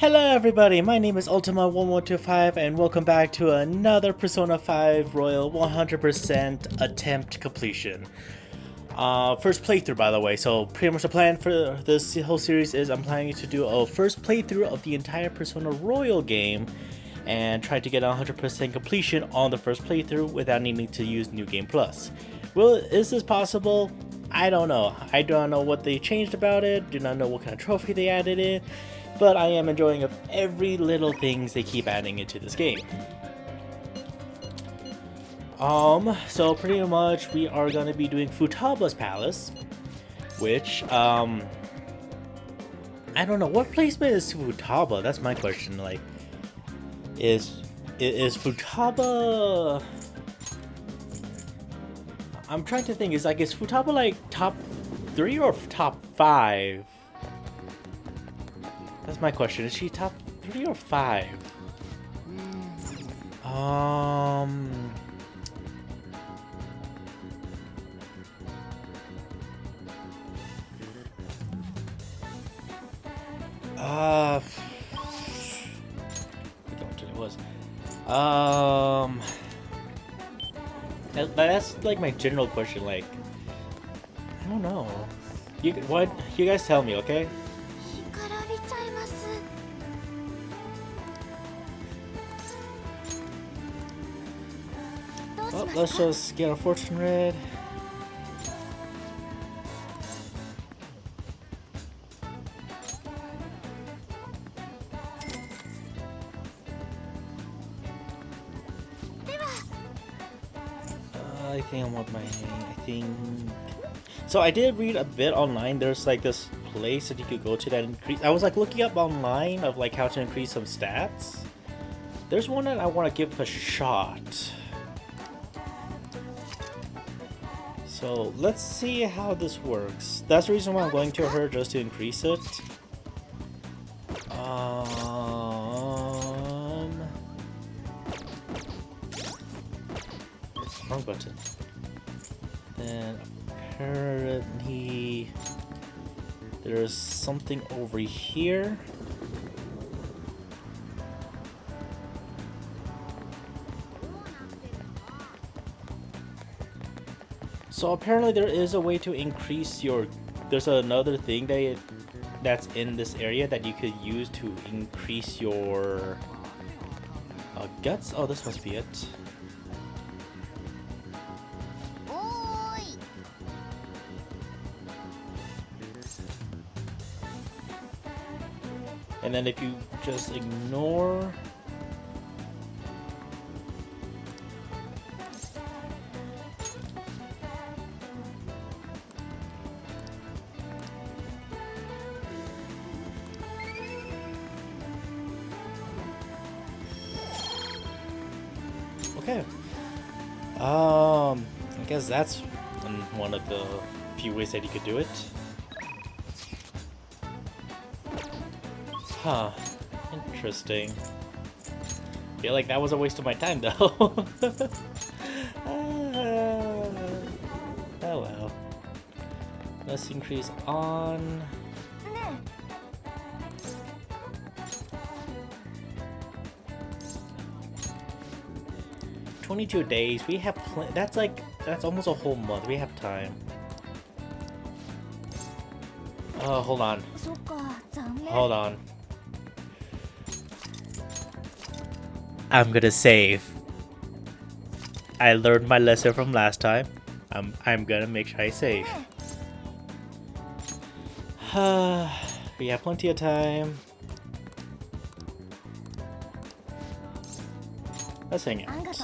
Hello everybody, my name is Ultima1125 and welcome back to another Persona 5 Royal 100% attempt completion. First playthrough by the way, so pretty much the plan for this whole series is I'm planning to do a first playthrough of the entire Persona Royal game and try to get 100% completion on the first playthrough without needing to use New Game Plus. Well, is this possible? I don't know. I don't know what they changed about it, do not know what kind of trophy they added in, but I am enjoying of every little things they keep adding into this game. So pretty much we are gonna be doing Futaba's Palace, which, I don't know, what placement is Futaba? That's my question, like, is Futaba... I'm trying to think, is Futaba like top 3 or top 5? That's my question. Is she top 3 or 5? It was. That's like my general question. Like, I don't know. You guys tell me, okay? Well, let's just get our fortune read. I think I'm with my... I think... So I did read a bit online. There's like this place that you could go to that increase... I was like looking up online of like how to increase some stats. There's one that I want to give a shot. So let's see how this works. That's the reason why I'm going to her, just to increase it. Wrong button. Then apparently there's something over here. So apparently there is a way to increase your... There's another thing that's in this area that you could use to increase your guts. Oh, this must be it. And then if you just ignore... Okay. I guess that's one of the few ways that you could do it. Huh. Interesting. Feel like that was a waste of my time though. Oh well. Let's increase on. 22 days. We have that's almost a whole month. We have time. Oh, hold on. Hold on. I'm gonna save. I learned my lesson from last time. I'm gonna make sure I save. We have plenty of time. Let's hang out.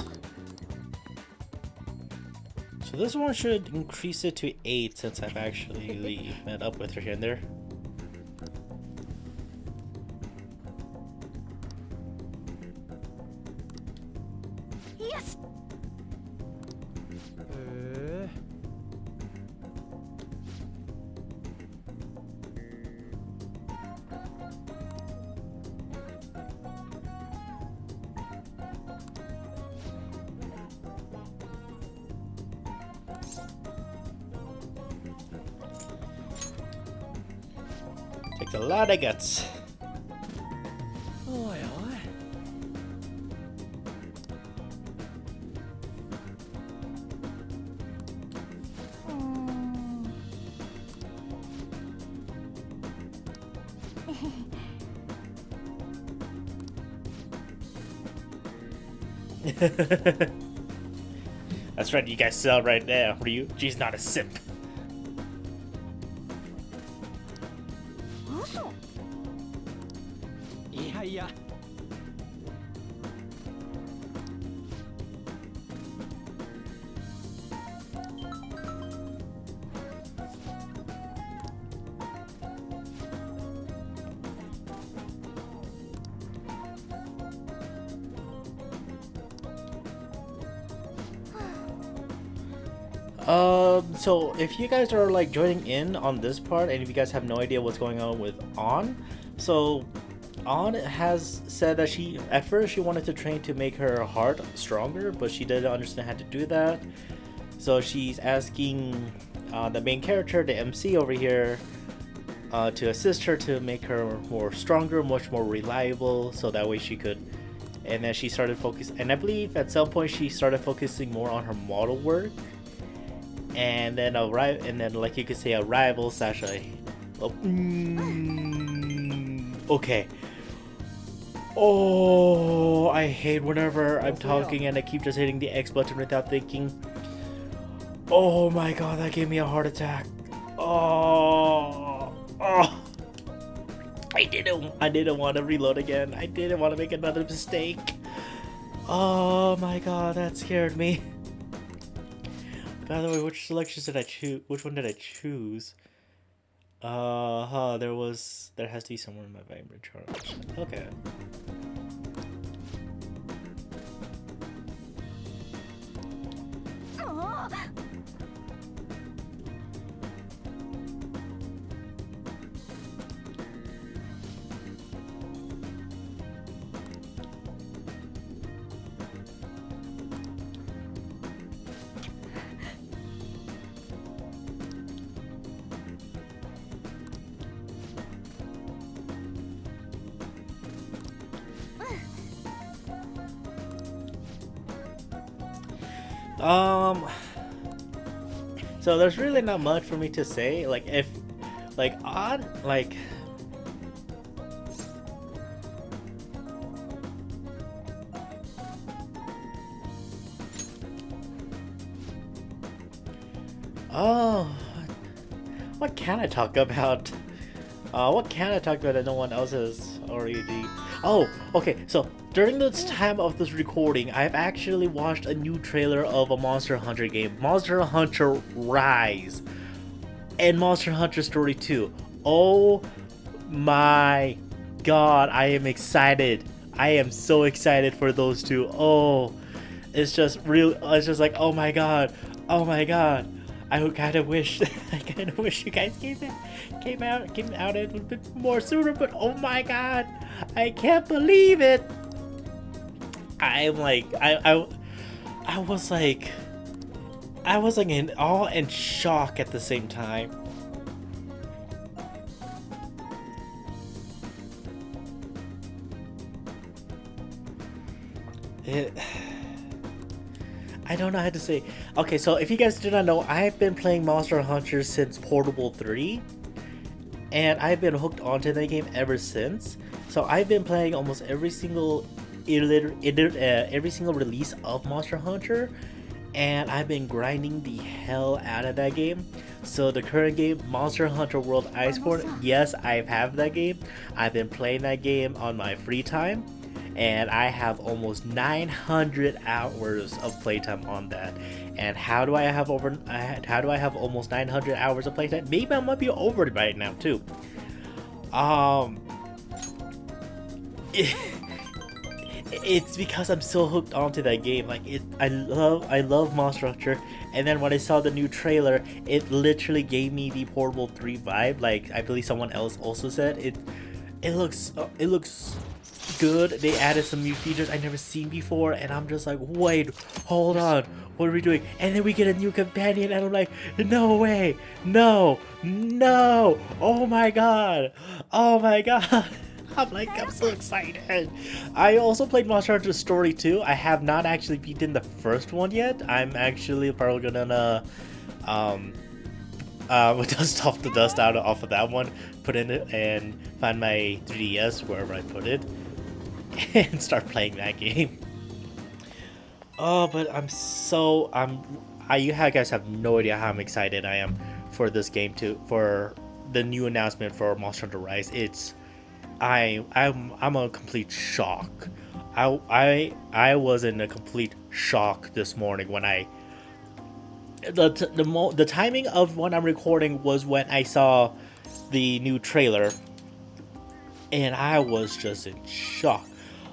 So this one should increase it to 8 since I've actually met up with her here and there. Yes. Takes a lot of guts. Oi, oi. That's right, you guys sell right now. Ryu, she's not a simp. 嘘。いやいや。So if you guys are like joining in on this part and if you guys have no idea what's going on with On, so On has said that at first she wanted to train to make her heart stronger, but she didn't understand how to do that. So she's asking the main character, the MC over here, to assist her to make her more stronger, much more reliable, so that way she could. And then she started focusing, and I believe at some point she started focusing more on her model work. And then like you could say a rival slash okay. Oh, I hate whenever I'm talking and I keep just hitting the X button without thinking. Oh my god, that gave me a heart attack. Oh. I didn't want to reload again. I didn't want to make another mistake. Oh my god, that scared me. By the way, which selections did I choose? Which one did I choose? There has to be somewhere in my vibrant charge. Okay. So there's really not much for me to say. Like if, like on, like. Oh, what can I talk about? What can I talk about that no one else has already? Oh, okay. So during this time of this recording, I've actually watched a new trailer of a Monster Hunter game, Monster Hunter Rise, and Monster Hunter Story 2. Oh my god, I am excited. I am so excited for those two. Oh, it's just real. It's just like, oh my god, oh my god. I kind of wish, you guys came out a little bit more sooner. But oh my god, I can't believe it. I'm like, I was like in awe and shock at the same time. I don't know how to say. Okay, so if you guys do not know, I've been playing Monster Hunter since Portable 3, and I've been hooked onto the game ever since. So I've been playing almost every single release of Monster Hunter, and I've been grinding the hell out of that game. So the current game, Monster Hunter World Iceborne, yes, I have that game. I've been playing that game on my free time, and I have almost 900 hours of playtime on that. And how do I have almost 900 hours of playtime? Maybe I might be over it right now too. It's because I'm so hooked onto that game. Like I love Monster Hunter, and then when I saw the new trailer, it literally gave me the Portable 3 vibe. Like I believe someone else also said it looks good. They added some new features I never seen before, and I'm just like, wait, hold on, what are we doing? And then we get a new companion, and I'm like, no way, no, oh my god, I'm so excited. I also played Monster Hunter Story 2. I have not actually beaten the first one yet. I'm actually probably gonna dust off the dust out off of that one, put in it, and find my 3DS wherever I put it, and start playing that game. Oh, but you guys have no idea how excited I am for this game for the new announcement for Monster Hunter Rise. I'm a complete shock. I was in a complete shock this morning when the timing of when I'm recording was when I saw the new trailer, and I was just in shock.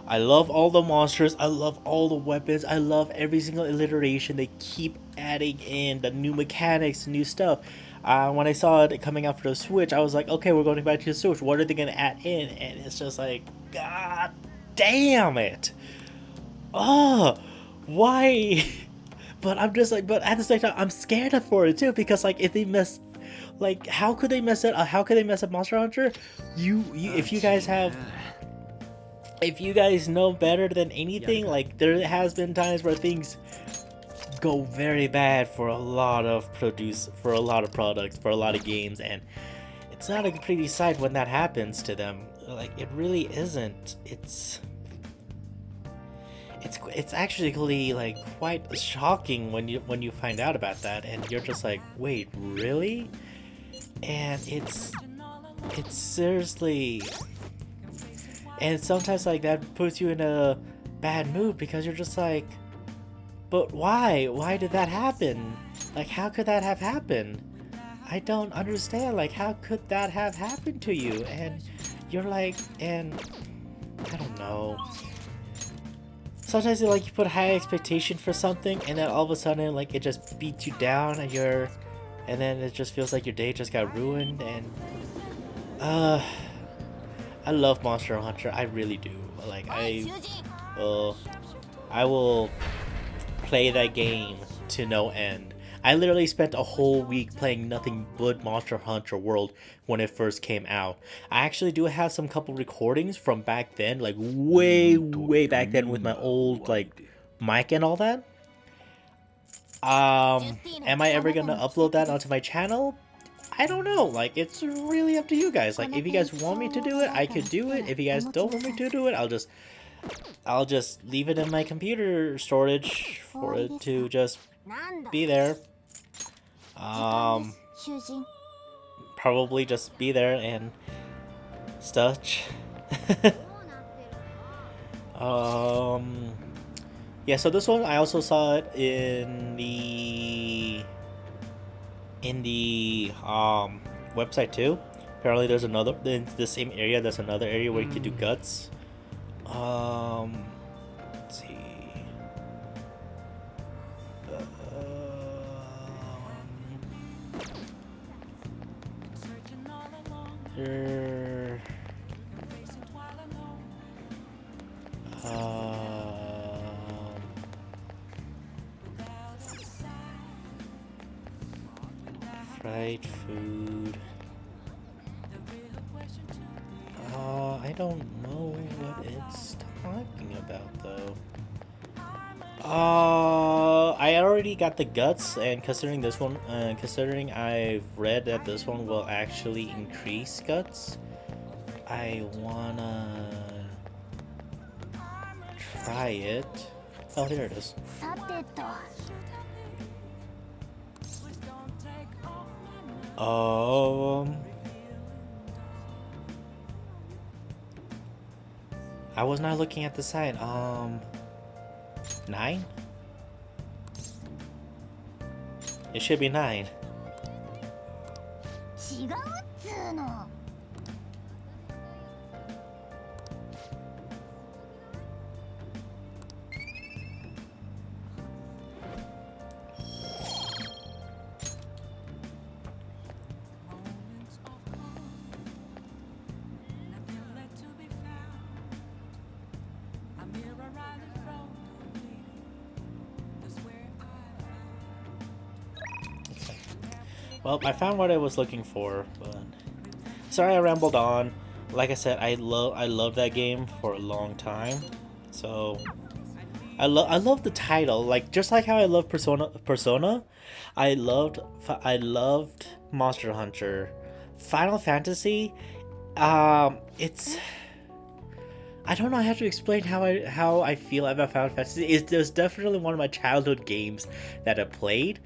I love all the monsters, I love all the weapons, I love every single iteration they keep adding in, the new mechanics, new stuff. When I saw it coming out for the Switch, I was like, okay, we're going back to the Switch, what are they going to add in? And it's just like, god damn it. Oh, why? But I'm just like, but at the same time, I'm scared for it too, because like if they mess, like how could they mess it? How could they mess up Monster Hunter? If you guys have, if you guys know better than anything, like there has been times where things go very bad for a lot of products, for a lot of games, and it's not a pretty sight when that happens to them. Like it really isn't. It's actually like quite shocking when you find out about that, and you're just like, wait, really? And it's seriously, and sometimes like that puts you in a bad mood because you're just like, but why did that happen? Like how could that have happened? I don't understand. Like how could that have happened to you? And you're like, and I don't know. Sometimes you put high expectation for something, and then all of a sudden like it just beats you down, and then it just feels like your day just got ruined. And I love Monster Hunter, I really do. Like I will play that game to no end. I literally spent a whole week playing nothing but Monster Hunter World when it first came out. I actually do have some couple recordings from back then, like way back then with my old like mic and all that. Am I ever gonna upload that onto my channel? I don't know. Like it's really up to you guys. Like if you guys want me to do it, I could do it. If you guys don't want me to do it, I'll just leave it in my computer storage for it to just be there. Probably just be there and such. Yeah, so this one I also saw it in the website too. Apparently there's another in the same area, there's another area where you could do guts. Let's see. Fried food. I don't know what it's talking about though. I already got the guts, and considering this one, considering I've read that this one will actually increase guts, I wanna try it. Oh, there it is. I was not looking at the site. 9? It should be 9. Well, I found what I was looking for, but sorry I rambled on. like I said, I love that game for a long time. So I love the title. Like just like how I love Persona, I loved Monster Hunter. Final Fantasy, it's I don't know how to explain how I feel about Final Fantasy. It's definitely one of my childhood games that I played,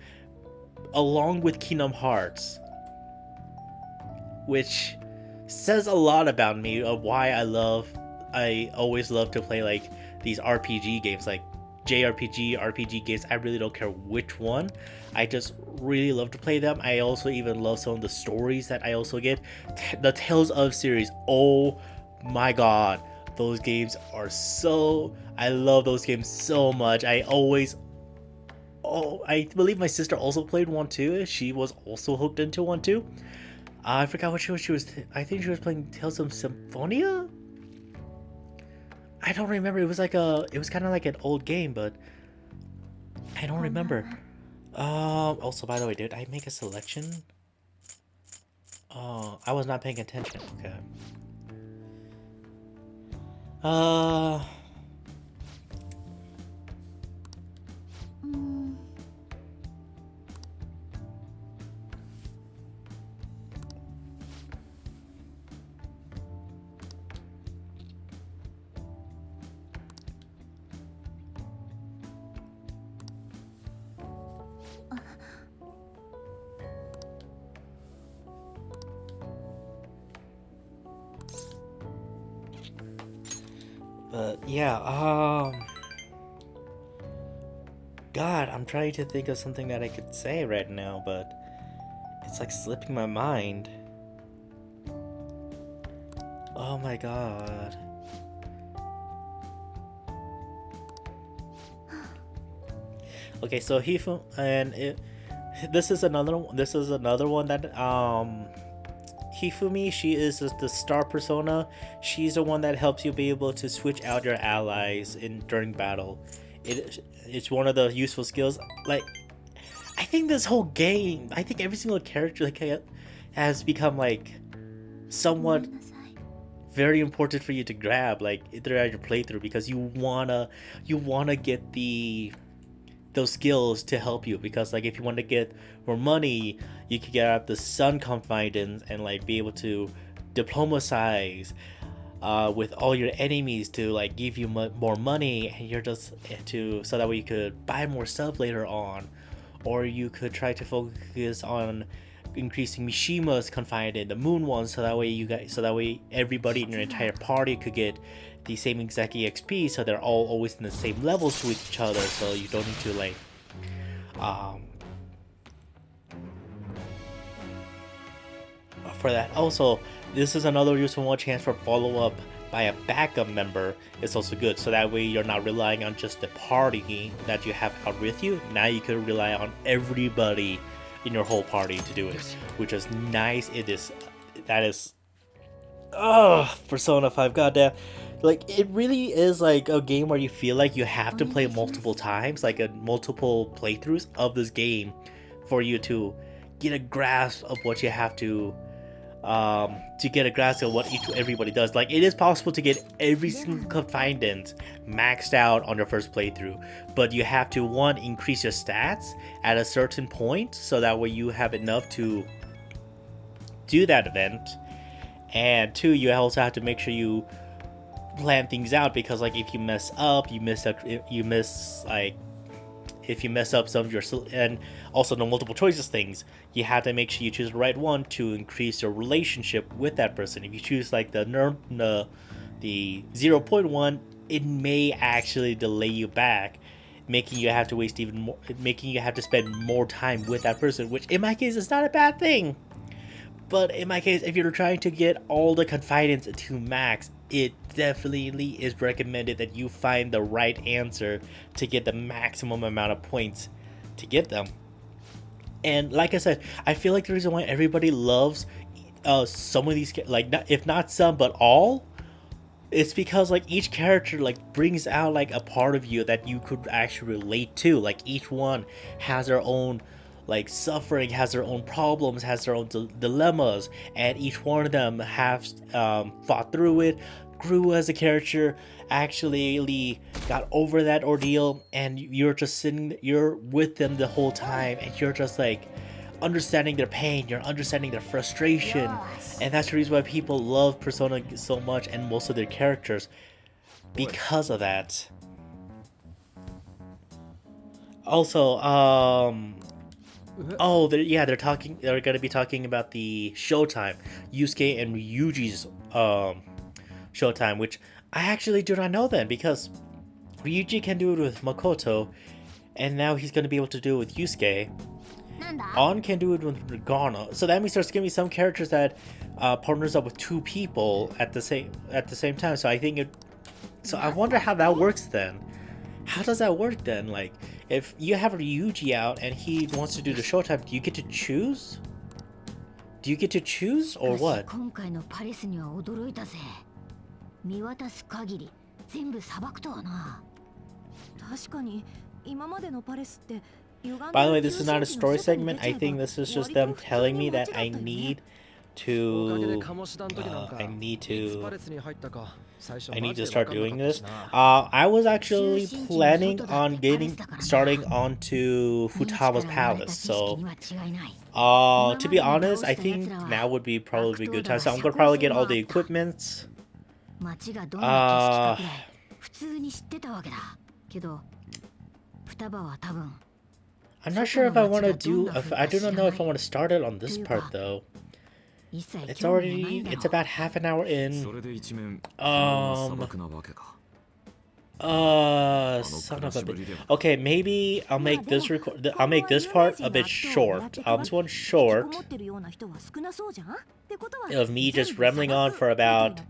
along with Kingdom Hearts, which says a lot about me of why I always love to play like these RPG games, like JRPG, RPG games. I really don't care which one. I just really love to play them. I also even love some of the stories that I also get. The Tales of series. Oh my god. Those games are so I love those games so much. I believe my sister also played one too. She was also hooked into one too. I forgot what she was. I think she was playing Tales of Symphonia. I don't remember. It was kind of like an old game, but I don't remember. Also, by the way, did I make a selection? Oh, I was not paying attention. Okay. Uh, Mm, but yeah. God, I'm trying to think of something that I could say right now, but it's like slipping my mind. Oh my god. Okay, so Hifu and this is another one that Hifumi, she is the star persona. She's the one that helps you be able to switch out your allies in during battle. It's one of the useful skills. Like I think this whole game, I think every single character like has become like somewhat ごめんなさい。very important for you to grab like throughout your playthrough because you wanna get those skills to help you because like if you want to get more money you could get up the sun confidence and like be able to diplomatize with all your enemies to like give you more money and you're just to so that way you could buy more stuff later on, or you could try to focus on increasing Mishima's confidence, the moon one, so that way everybody in your entire party could get the same exact EXP, so they're all always in the same levels with each other, so you don't need to like um for that. Also, this is another useful one chance for follow up by a backup member. It's also good, so that way you're not relying on just the party that you have out with you. Now you can rely on everybody in your whole party to do it, which is nice. That is Persona 5, goddamn. Like it really is like a game where you feel like you have to play multiple times, like a multiple playthroughs of this game for you to get a grasp of what you have to get a grasp of what everybody does. Like it is possible to get every single confinement maxed out on your first playthrough, but you have to one increase your stats at a certain point so that way you have enough to do that event, and two, you also have to make sure you plan things out because like if you mess up, if you mess up some of your and also the multiple choices things, you have to make sure you choose the right one to increase your relationship with that person. If you choose like the 0.1, it may actually delay you back, making you have to waste even more, making you have to spend more time with that person, which in my case is not a bad thing. But in my case, if you're trying to get all the confidence to max, it definitely is recommended that you find the right answer to get the maximum amount of points to get them. And like I said, I feel like the reason why everybody loves some of these, like if not some but all, it's because like each character like brings out like a part of you that you could actually relate to. Like each one has their own like suffering, has their own problems, has their own dilemmas, and each one of them have fought through it, grew as a character, actually got over that ordeal, and you're just sitting, you're with them the whole time, and you're just like understanding their pain, you're understanding their frustration, and that's the reason why people love Persona so much and most of their characters because of that. Also, they're talking. They're gonna be talking about the showtime, Yusuke and Ryuji's showtime, which I actually do not know then, because Ryuji can do it with Makoto, and now he's gonna be able to do it with Yusuke. On can do it with Regano, so that means there's gonna be some characters that partners up with two people at the same time. So I think so I wonder how that works then. How does that work then? Like, if you have Ryuji out and he wants to do the showtime, do you get to choose? Do you get to choose or what? 今回のパレスには驚いたぜ。見渡す限り全部砂漠とはな。確かに今までのパレスって。By the way, this is not a story segment. I think this is just them telling me that I need to start doing this. I was actually planning on starting onto Futaba's palace. So, to be honest, I think now would be probably a good time. So I'm gonna probably get all the equipments. I'm not sure if I want to do. I do not know if I want to start it on this part though. It's about half an hour in. Son of a bitch. Okay, maybe I'll make this I'll make this part a bit short. This one short. Of me just rambling on for about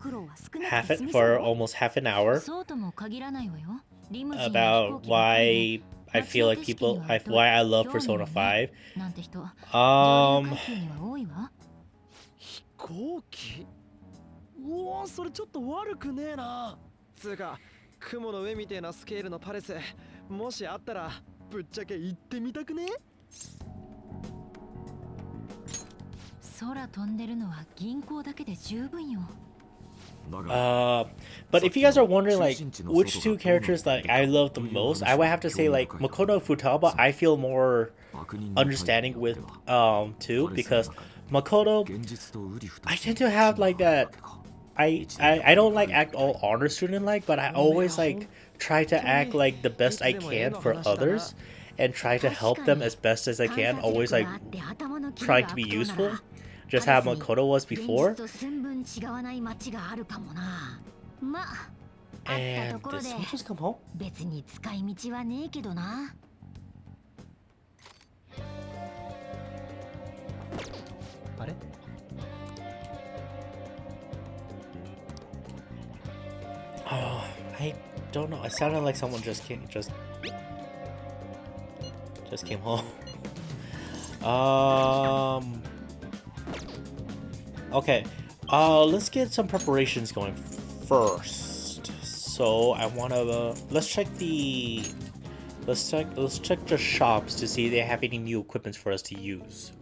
almost half an hour about why I feel like why I love Persona 5. 飛行機おおそれちょっと悪くねえなつうか雲の上みてえなスケールのパレスもしあったらぶっちゃけ行ってみたくね空飛んでるのは銀行だけで十分よ But if you guys are wondering like which two characters like I love the most, I would have to say like Makoto Futaba I feel more understanding with too, because Makoto, I tend to have like that. I don't like act all honor student like, but I always like try to act like the best I can for others and try to help them as best as I can. Always like trying to be useful, just how Makoto was before. And did someone just come home? Oh, I don't know. It sounded like someone just came home. Okay. Let's get some preparations going first. So I wanna let's check the shops to see if they have any new equipment for us to use.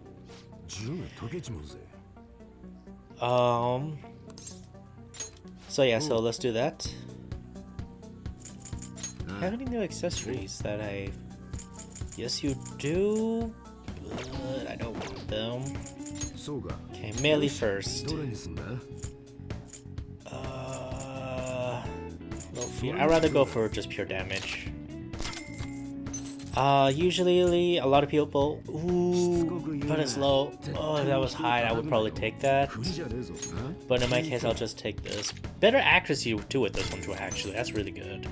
So yeah, so let's do that. Have any new accessories that I... Yes, you do, but I don't want them. Okay, melee first. No fear. I'd rather go for just pure damage. Usually a lot of people... Ooh, but it's low. Oh, if that was high, I would probably take that. But in my case, I'll just take this. Better accuracy too with this one too, actually. That's really good.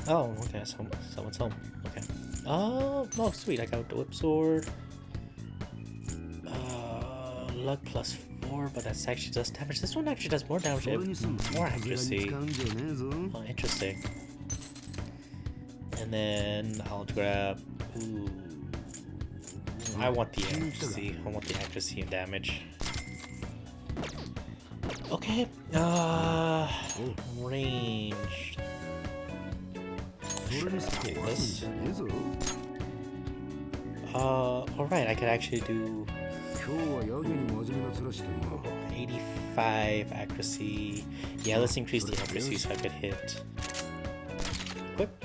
Oh, okay, someone's home. Okay. Oh, sweet, I got the whip sword. Luck plus 4, but that's actually does damage. This one actually does more damage and more accuracy. Oh, interesting. And then I'll grab... Ooh. I want the accuracy. I want the accuracy and damage. Okay. Range. Sure, I'll do this. Alright, I could actually do 85 accuracy. Yeah, let's increase the accuracy so I could hit. Equip.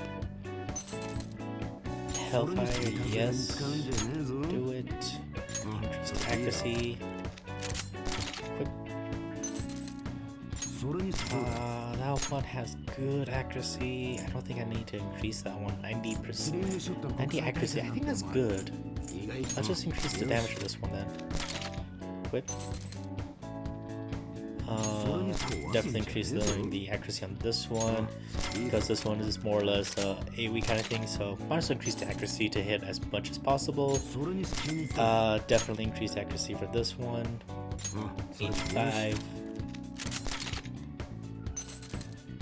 Hellfire, yes. Do it. Increase the accuracy. Equip. That one has good accuracy. I don't think I need to increase that one. 90%. 90 accuracy, I think that's good. Let's just increase the damage for this one then. Equip. Definitely increase the accuracy on this one, because this one is more or less AoE kind of thing, so might as well increase the accuracy to hit as much as possible. Definitely increase the accuracy for this one. 85.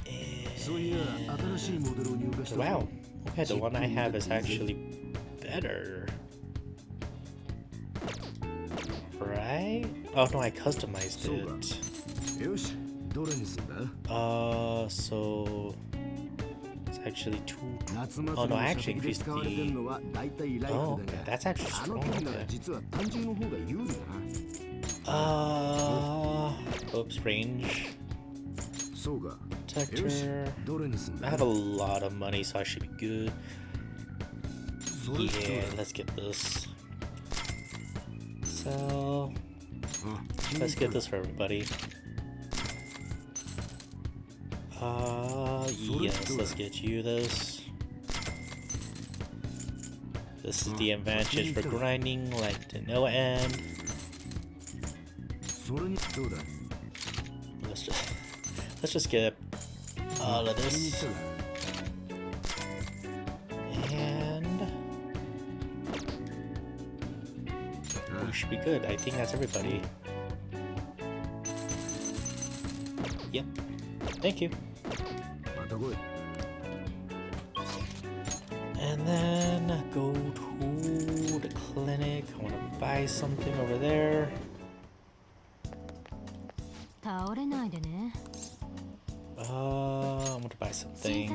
And... wow, okay, the one I have is actually better. Right? Oh no, I customized it. So it's actually 2. Oh no, I actually increased the. Oh, okay, that's actually strong. Okay. Oops, range. Protector. I have a lot of money, so I should be good. Yeah, let's get this. So let's get this for everybody. Yes, let's get you this. This is the advantage for grinding like to no end. Let's just get all of this. And we should be good. I think that's everybody. Yep. Thank you. And then go to the clinic. I want to buy something over there. I want to buy something.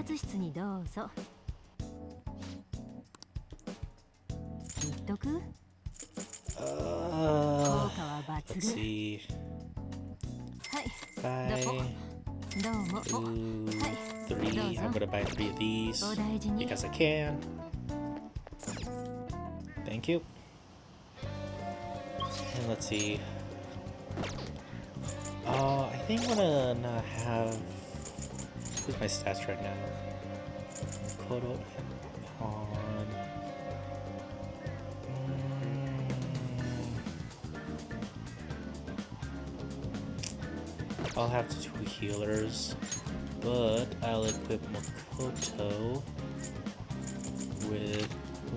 Let's see. 5, 2, 3. I'm gonna buy 3 of these because I can. Thank you. And let's see. I think I'm gonna have. Who's my stats right now? Kodo and Pawn. I'll have 2 healers, but I'll equip Makoto with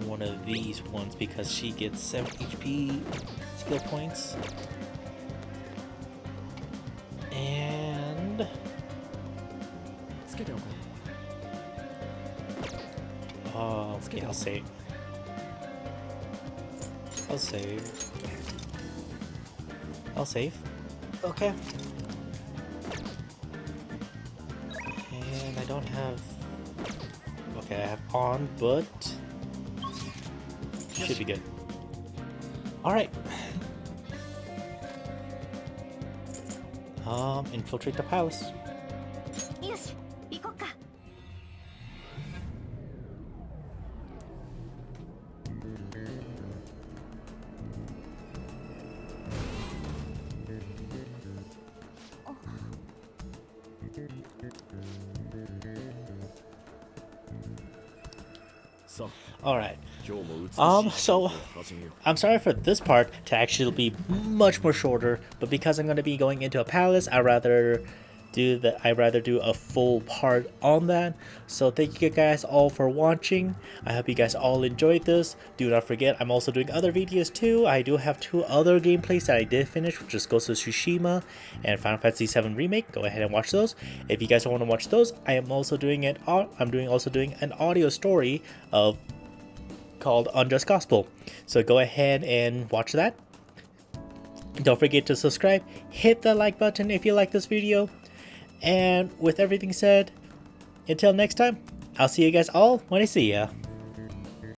one of these ones because she gets 7 HP skill points. And okay, I'll save. I'll save. Okay. And I don't have. Okay, I have on, but should be good. All right. Infiltrate the palace. Alright. So I'm sorry for this part to actually be much more shorter, but because I'm gonna be going into a palace, I'd rather do a full part on that. So thank you guys all for watching. I hope you guys all enjoyed this. Do not forget, I'm also doing other videos too. I do have 2 other gameplays that I did finish, which is Ghost of Tsushima and Final Fantasy VII Remake. Go ahead and watch those. If you guys don't want to watch those, I am also doing an audio story called Unjust Gospel. So go ahead and watch that. Don't forget to subscribe, hit the like button if you like this video. And with everything said, until next time, I'll see you guys all when I see ya.